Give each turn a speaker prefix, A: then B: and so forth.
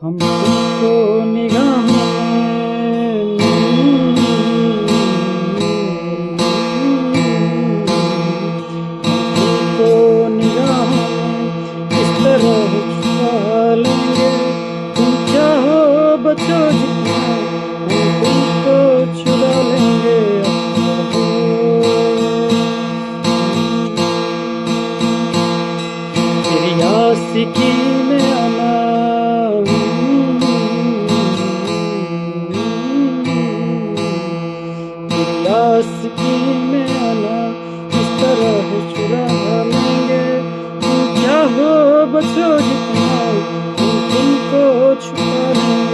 A: हम तुमको निगाहों में तुमको निगाहों में इस तरह छुपा लेंगे। तुम चाहो बचो जितना हम तुमको छुड़ा लेंगे। तेरी आशिकी में आना आशिकी में आना इस तरह चुरा लेंगे। तुम चाहो बचो जितना हम तुमको छुपा लेंगे।